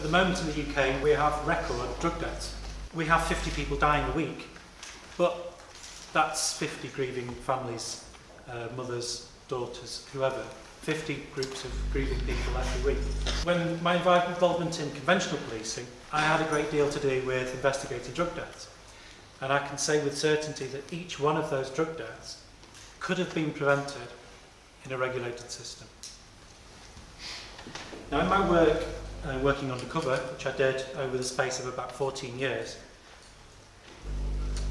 At the moment in the UK, we have record drug deaths. We have 50 people dying a week, but that's 50 grieving families, mothers, daughters, whoever. 50 groups of grieving people every week. When my involvement in conventional policing, I had a great deal to do with investigating drug deaths. And I can say with certainty that each one of those drug deaths could have been prevented in a regulated system. Now in my work, working undercover, which I did over the space of about 14 years,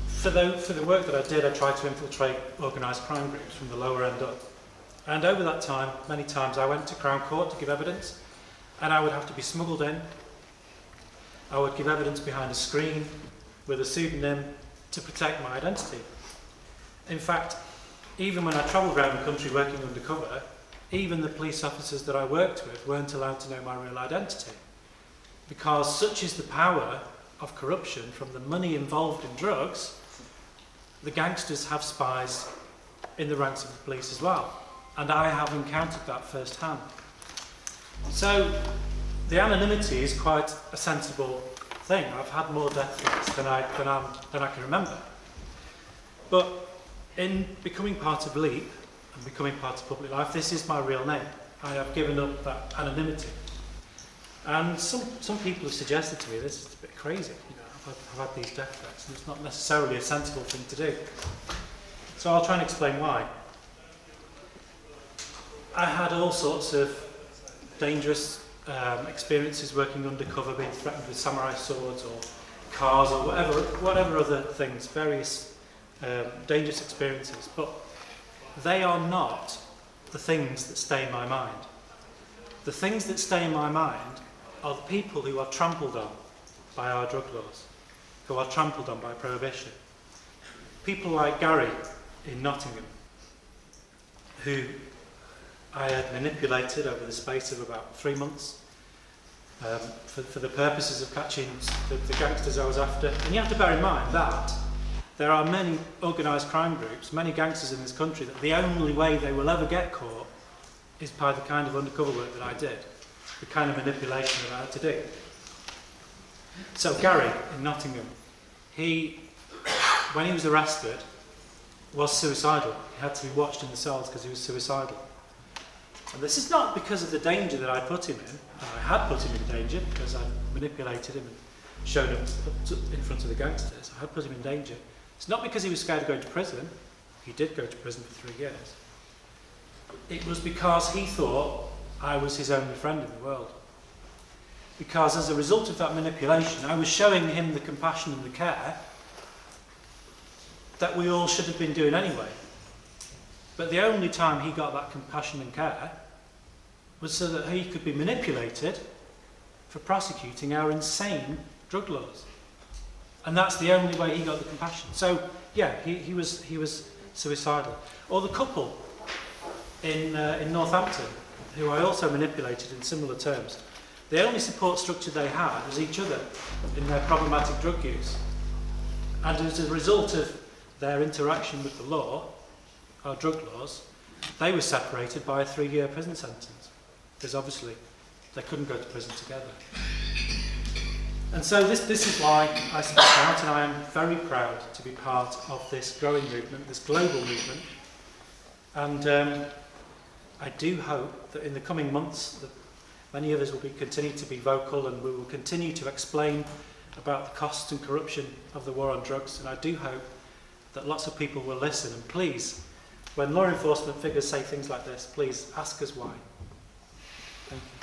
for the work that I did, I tried to infiltrate organised crime groups from the lower end up. And over that time, many times I went to Crown Court to give evidence, and I would have to be smuggled in. I would give evidence behind a screen with a pseudonym to protect my identity. In fact, even when I travelled around the country working undercover, even the police officers that I worked with weren't allowed to know my real identity. Because such is the power of corruption from the money involved in drugs, the gangsters have spies in the ranks of the police as well. And I have encountered that firsthand. So the anonymity is quite a sensible thing. I've had more death threats than I can remember. But in becoming part of LEAP and becoming part of public life, this is my real name. I have given up that anonymity. And some people have suggested to me this is a bit crazy. You know, I've had these death threats, and it's not necessarily a sensible thing to do. So I'll try and explain why. I had all sorts of dangerous experiences working undercover, being threatened with samurai swords or cars or whatever other things, various dangerous experiences. But they are not the things that stay in my mind. The things that stay in my mind are the people who are trampled on by our drug laws, who are trampled on by prohibition. People like Gary in Nottingham, who I had manipulated over the space of about 3 months for the purposes of catching the gangsters I was after. And you have to bear in mind that there are many organised crime groups, many gangsters in this country, that the only way they will ever get caught is by the kind of undercover work that I did, the kind of manipulation that I had to do. So Gary in Nottingham, when he was arrested, was suicidal. He had to be watched in the cells because he was suicidal. And this is not because of the danger that I put him in. I had put him in danger because I manipulated him and showed him in front of the gangsters. I had put him in danger. It's not because he was scared of going to prison. He did go to prison for 3 years. It was because he thought I was his only friend in the world. Because as a result of that manipulation, I was showing him the compassion and the care that we all should have been doing anyway. But the only time he got that compassion and care was so that he could be manipulated for prosecuting our insane drug laws. And that's the only way he got the compassion. So, yeah, he was suicidal. Or the couple in Northampton, who I also manipulated in similar terms. The only support structure they had was each other in their problematic drug use. And as a result of their interaction with the law, our drug laws, they were separated by a 3-year prison sentence, because obviously they couldn't go to prison together. And so this is why I spoke out, and I am very proud to be part of this growing movement, this global movement. And I do hope that in the coming months that many of us will continue to be vocal, and we will continue to explain about the costs and corruption of the war on drugs. And I do hope that lots of people will listen. And please, when law enforcement figures say things like this, please ask us why. Thank you.